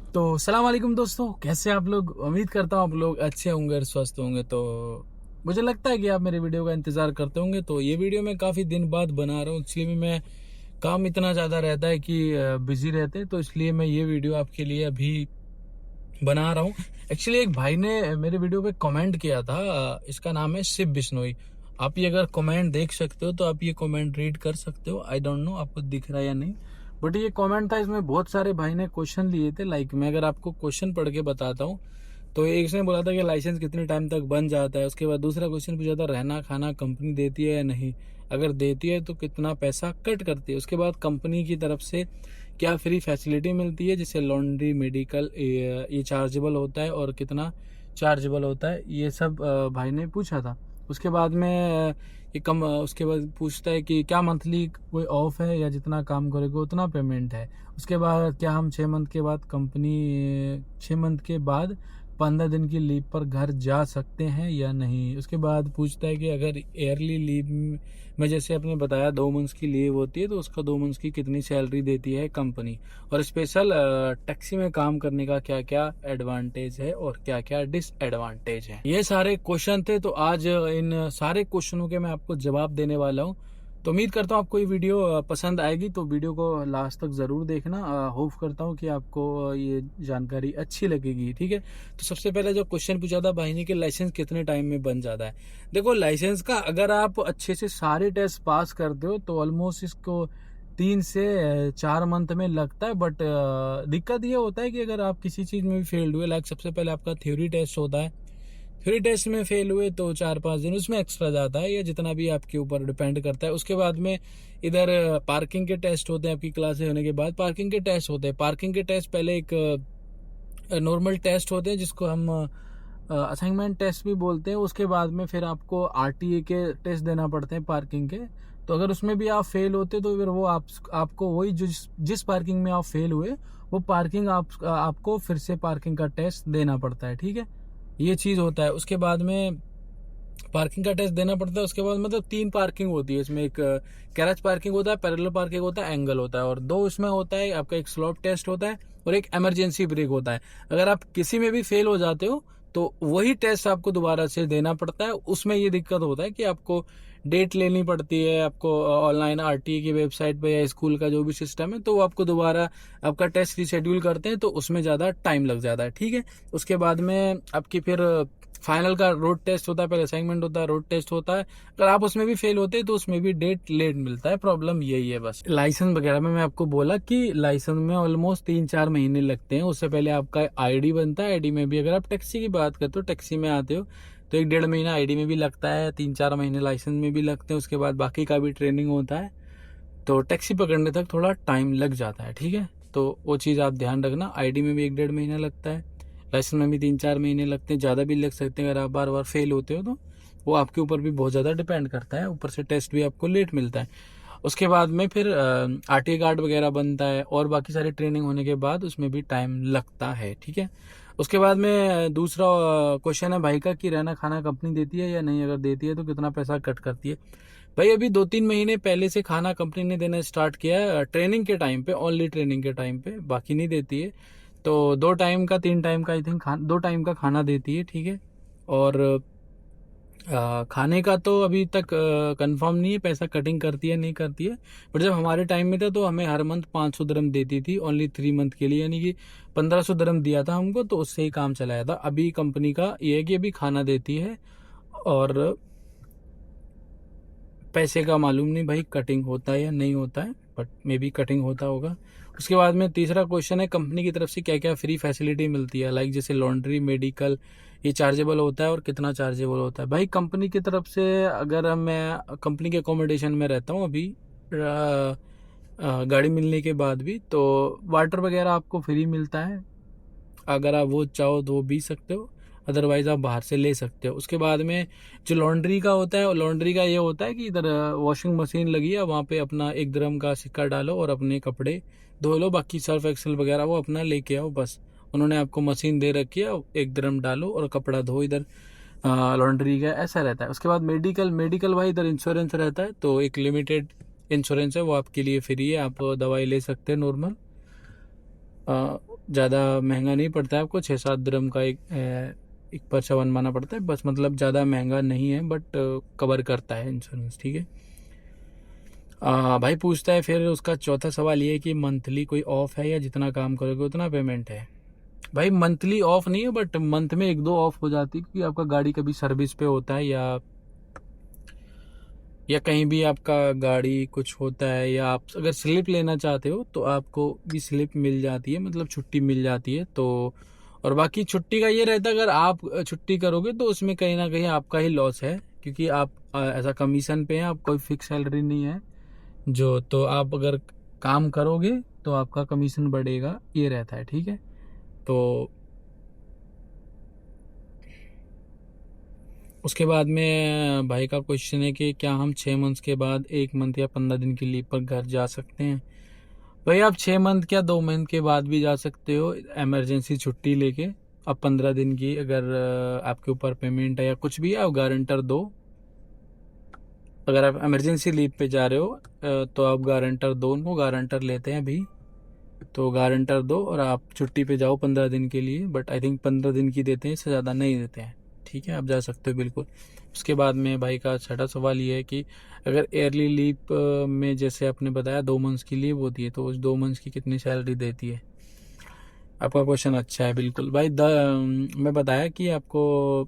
तो सलाम वालेकुम दोस्तों, कैसे आप लोग। उम्मीद करता हूँ आप लोग अच्छे होंगे और स्वस्थ होंगे। तो मुझे लगता है कि आप मेरे वीडियो का इंतज़ार करते होंगे। तो ये वीडियो मैं काफ़ी दिन बाद बना रहा हूँ, इसलिए मैं काम इतना ज़्यादा रहता है कि बिजी रहते हैं, तो इसलिए मैं ये वीडियो आपके लिए अभी बना रहा हूँ। एक्चुअली एक भाई ने मेरे वीडियो पे कमेंट किया था, इसका नाम है शिव बिश्नोई। आप ये अगर कमेंट देख सकते हो तो आप ये कमेंट रीड कर सकते हो। आई डोंट नो आपको दिख रहा है या नहीं, बट ये कमेंट था, इसमें बहुत सारे भाई ने क्वेश्चन लिए थे। लाइक मैं अगर आपको क्वेश्चन पढ़ के बताता हूँ तो एक ने बोला था कि लाइसेंस कितने टाइम तक बन जाता है। उसके बाद दूसरा क्वेश्चन पूछा था रहना खाना कंपनी देती है या नहीं, अगर देती है तो कितना पैसा कट करती है। उसके बाद कंपनी की तरफ से क्या फ्री फैसिलिटी मिलती है, जैसे लॉन्ड्री मेडिकल, ये चार्जेबल होता है और कितना चार्जेबल होता है, ये सब भाई ने पूछा था। उसके बाद में ये कम उसके बाद पूछता है कि क्या मंथली कोई ऑफ है या जितना काम करेगा उतना पेमेंट है। उसके बाद क्या हम 6 मंथ के बाद 15 दिन की लीव पर घर जा सकते हैं या नहीं। उसके बाद पूछता है कि अगर ईयरली लीव में जैसे आपने बताया 2 मंथ्स की लीव होती है तो उसका 2 मंथ्स की कितनी सैलरी देती है कंपनी, और स्पेशल टैक्सी में काम करने का क्या क्या एडवांटेज है और क्या क्या डिसएडवांटेज है। ये सारे क्वेश्चन थे, तो आज इन सारे क्वेश्चनों के मैं आपको जवाब देने वाला हूँ। तो उम्मीद करता हूँ आपको ये वीडियो पसंद आएगी, तो वीडियो को लास्ट तक ज़रूर देखना। होप करता हूँ कि आपको ये जानकारी अच्छी लगेगी। ठीक है, तो सबसे पहले जो क्वेश्चन पूछा था भाई ने कि लाइसेंस कितने टाइम में बन जाता है। देखो, लाइसेंस का अगर आप अच्छे से सारे टेस्ट पास करते हो तो ऑलमोस्ट इसको 3 से 4 मंथ में लगता है। बट दिक्कत ये होता है कि अगर आप किसी चीज़ में भी फेल्ड हुए, लाइक सबसे पहले आपका थ्योरी टेस्ट होता है, थ्योरी टेस्ट में फेल हुए तो 4-5 दिन उसमें एक्स्ट्रा जाता है, या जितना भी आपके ऊपर डिपेंड करता है। उसके बाद में इधर पार्किंग के टेस्ट होते हैं, आपकी क्लासेस होने के बाद पार्किंग के टेस्ट होते हैं। पार्किंग के टेस्ट पहले एक नॉर्मल टेस्ट होते हैं जिसको हम असाइनमेंट टेस्ट भी बोलते हैं। उसके बाद में फिर आपको आरटीए के टेस्ट देना पड़ते हैं पार्किंग के। तो अगर उसमें भी आप फेल होते तो फिर वो आपको वही जिस पार्किंग में आप फेल हुए वो पार्किंग आपको फिर से पार्किंग का टेस्ट देना पड़ता है। ठीक है, ये चीज़ होता है। उसके बाद में पार्किंग का टेस्ट देना पड़ता है। उसके बाद मतलब 3 पार्किंग होती है इसमें, एक कैरेज पार्किंग होता है, पैरेलल पार्किंग होता है, एंगल होता है, और 2 इसमें होता है आपका, एक स्लॉप टेस्ट होता है और एक इमरजेंसी ब्रेक होता है। अगर आप किसी में भी फेल हो जाते हो तो वही टेस्ट आपको दोबारा से देना पड़ता है। उसमें ये दिक्कत होता है कि आपको डेट लेनी पड़ती है, आपको ऑनलाइन आरटीए की वेबसाइट पे या स्कूल का जो भी सिस्टम है, तो वो आपको दोबारा आपका टेस्ट रिशेड्यूल करते हैं, तो उसमें ज़्यादा टाइम लग जाता है। ठीक है, उसके बाद में आपकी फिर फाइनल का रोड टेस्ट होता है, पहले असाइनमेंट होता है, रोड टेस्ट होता है। अगर आप उसमें भी फेल होते हैं तो उसमें भी डेट लेट मिलता है। प्रॉब्लम यही है बस। लाइसेंस वगैरह में मैं आपको बोला कि लाइसेंस में ऑलमोस्ट 3-4 महीने लगते हैं। उससे पहले आपका आईडी बनता है। आईडी में भी अगर आप टैक्सी की बात करते हो, टैक्सी में आते हो तो 1-1.5 महीना आईडी में भी लगता है, 3-4 महीने लाइसेंस में भी लगते हैं। उसके बाद बाकी का भी ट्रेनिंग होता है, तो टैक्सी पकड़ने तक थोड़ा टाइम लग जाता है। ठीक है, तो वो चीज़ आप ध्यान रखना। आईडी में भी 1-1.5 महीना लगता है, लाइसेंस में भी 3-4 महीने लगते हैं, ज़्यादा भी लग सकते हैं अगर आप बार बार फेल होते हो तो। वो आपके ऊपर भी बहुत ज़्यादा डिपेंड करता है। ऊपर से टेस्ट भी आपको लेट मिलता है। उसके बाद में फिर आरटीए कार्ड वगैरह बनता है, और बाकी सारी ट्रेनिंग होने के बाद उसमें भी टाइम लगता है। ठीक है, उसके बाद में दूसरा क्वेश्चन है भाई का कि रहना खाना कंपनी देती है या नहीं, अगर देती है तो कितना पैसा कट करती है। भाई अभी 2-3 महीने पहले से खाना कंपनी ने देना स्टार्ट किया है, ट्रेनिंग के टाइम पे, ओनली ट्रेनिंग के टाइम पे, बाकी नहीं देती है। तो 2 टाइम का 3 टाइम का आई थिंक 2 टाइम का खाना देती है। ठीक है, और खाने का तो अभी तक कंफर्म नहीं है पैसा कटिंग करती है नहीं करती है। बट जब हमारे टाइम में था तो हमें हर मंथ 500 दिरहम देती थी, ओनली 3 मंथ के लिए, यानी कि 1500 दिरहम दिया था हमको, तो उससे ही काम चलाया था। अभी कंपनी का ये है कि अभी खाना देती है, और पैसे का मालूम नहीं भाई कटिंग होता है या नहीं होता है, बट मे बी कटिंग होता होगा। उसके बाद में तीसरा क्वेश्चन है कंपनी की तरफ से क्या क्या फ्री फैसिलिटी मिलती है, लाइक जैसे लॉन्ड्री मेडिकल, ये चार्जेबल होता है और कितना चार्जेबल होता है। भाई कंपनी की तरफ से, अगर मैं कंपनी के अकोमोडेशन में रहता हूँ अभी, गाड़ी मिलने के बाद भी, तो वाटर वगैरह आपको फ्री मिलता है। अगर आप वो चाहो तो वो पी सकते हो, अदरवाइज आप बाहर से ले सकते हो। उसके बाद में जो लॉन्ड्री का होता है, लॉन्ड्री का ये होता है कि इधर वॉशिंग मशीन लगी है, वहाँ पे अपना 1 दिरहम का सिक्का डालो और अपने कपड़े धो लो, बाकी सर्फ एक्सेल वगैरह वो अपना लेके आओ बस। उन्होंने आपको मशीन दे रखी है, 1 दिरहम डालो और कपड़ा धो इधर लॉन्ड्री का, ऐसा रहता है। उसके बाद मेडिकल, मेडिकल भाई इधर इंश्योरेंस रहता है, तो एक लिमिटेड इंश्योरेंस है, वो आपके लिए फ्री है, आप दवाई ले सकते हैं नॉर्मल। ज़्यादा महंगा नहीं पड़ता है आपको, 6-7 दिरहम का एक पर्चा बनवाना पड़ता है बस, मतलब ज़्यादा महंगा नहीं है बट कवर करता है इंश्योरेंस, ठीक है। भाई पूछता है फिर उसका चौथा सवाल ये है कि मंथली कोई ऑफ है या जितना काम करोगे उतना पेमेंट है। भाई मंथली ऑफ नहीं है बट मंथ में 1-2 ऑफ हो जाती है, क्योंकि आपका गाड़ी कभी सर्विस पे होता है या कहीं भी आपका गाड़ी कुछ होता है, या आप अगर स्लिप लेना चाहते हो तो आपको भी स्लिप मिल जाती है, मतलब छुट्टी मिल जाती है। तो और बाकी छुट्टी का ये रहता है, अगर आप छुट्टी करोगे तो उसमें कहीं ना कहीं आपका ही लॉस है, क्योंकि आप ऐसा कमीशन पे हैं, आप कोई फिक्स सैलरी नहीं है जो, तो आप अगर काम करोगे तो आपका कमीशन बढ़ेगा, ये रहता है, ठीक है। तो उसके बाद में भाई का क्वेश्चन है कि क्या हम 6 मंथ के बाद 1 मंथ या 15 दिन की लीव पर घर जा सकते हैं। भाई आप 6 मंथ क्या 2 मंथ के बाद भी जा सकते हो इमरजेंसी छुट्टी लेके। अब 15 दिन की अगर आपके ऊपर पेमेंट है या कुछ भी है, आप गारंटर दो। अगर आप इमरजेंसी लीव पे जा रहे हो तो आप गारंटर दो, उनको गारंटर लेते हैं अभी, तो गारंटर दो और आप छुट्टी पे जाओ 15 दिन के लिए। बट आई थिंक 15 दिन की देते हैं, इससे ज़्यादा नहीं देते हैं, ठीक है, आप जा सकते हो बिल्कुल। उसके बाद में भाई का छठा सवाल ये है कि अगर एयरली लीव में जैसे आपने बताया 2 मंथ्स की लीव होती है, तो उस 2 मंथ्स की कितनी सैलरी देती है। आपका क्वेश्चन अच्छा है बिल्कुल भाई। मैं बताया कि आपको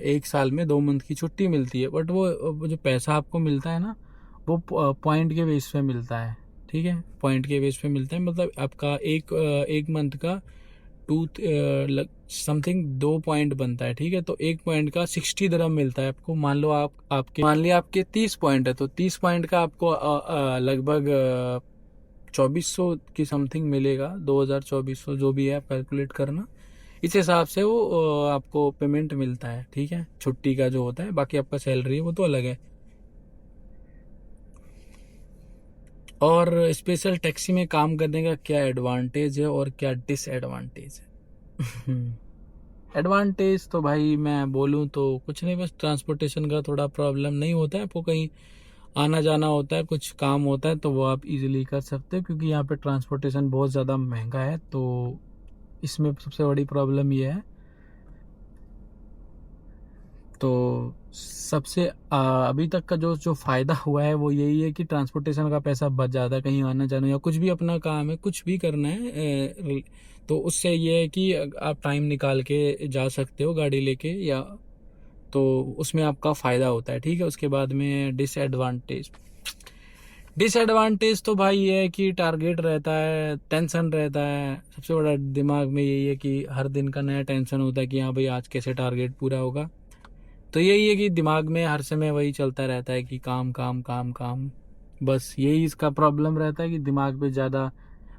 1 साल में 2 मंथ की छुट्टी मिलती है, बट वो जो पैसा आपको मिलता है ना, वो पॉइंट के बेस पे मिलता है, ठीक है, पॉइंट के बेस पे मिलता है। मतलब आपका एक मंथ का 2 समथिंग 2 पॉइंट बनता है, ठीक है। तो 1 पॉइंट का 60 दिरहम मिलता है आपको। मान लिया आपके 30 पॉइंट है, तो 30 पॉइंट का आपको लगभग 2400 की समथिंग मिलेगा, 2000-2400 जो भी है, आप कैलकुलेट करना। इस हिसाब से वो आपको पेमेंट मिलता है, ठीक है, छुट्टी का जो होता है। बाकी आपका सैलरी है वो तो अलग है। और स्पेशल टैक्सी में काम करने का क्या एडवांटेज है और क्या डिसएडवांटेज है। एडवांटेज तो भाई मैं बोलूँ तो कुछ नहीं, बस ट्रांसपोर्टेशन का थोड़ा प्रॉब्लम नहीं होता है आपको, कहीं आना जाना होता है, कुछ काम होता है तो वो आप इजीली कर सकते हो, क्योंकि यहाँ पे ट्रांसपोर्टेशन बहुत ज़्यादा महंगा है। तो इसमें सबसे बड़ी प्रॉब्लम ये है। तो सबसे अभी तक का जो फ़ायदा हुआ है वो यही है कि ट्रांसपोर्टेशन का पैसा बच जाता है, कहीं आना जाना या कुछ भी अपना काम है, कुछ भी करना है, तो उससे ये है कि आप टाइम निकाल के जा सकते हो गाड़ी लेके, या तो उसमें आपका फ़ायदा होता है, ठीक है। उसके बाद में डिसएडवांटेज तो भाई ये है कि टारगेट रहता है, टेंशन रहता है, सबसे बड़ा दिमाग में यही है कि हर दिन का नया टेंशन होता है कि हाँ भाई आज कैसे टारगेट पूरा होगा। तो यही है कि दिमाग में हर समय वही चलता रहता है कि काम काम काम काम, बस यही इसका प्रॉब्लम रहता है कि दिमाग पे ज़्यादा,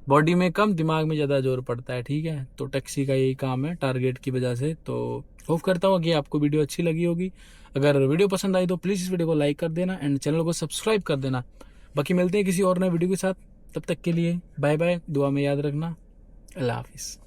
बॉडी में कम, दिमाग में ज़्यादा जोर पड़ता है, ठीक है। तो टैक्सी का यही काम है टारगेट की वजह से। तो होप करता हूँ कि आपको वीडियो अच्छी लगी होगी। अगर वीडियो पसंद आई तो प्लीज़ इस वीडियो को लाइक कर देना एंड चैनल को सब्सक्राइब कर देना। बाकी मिलते हैं किसी और नए वीडियो के साथ, तब तक के लिए बाय बाय, दुआ में याद रखना, अल्लाह हाफिज़।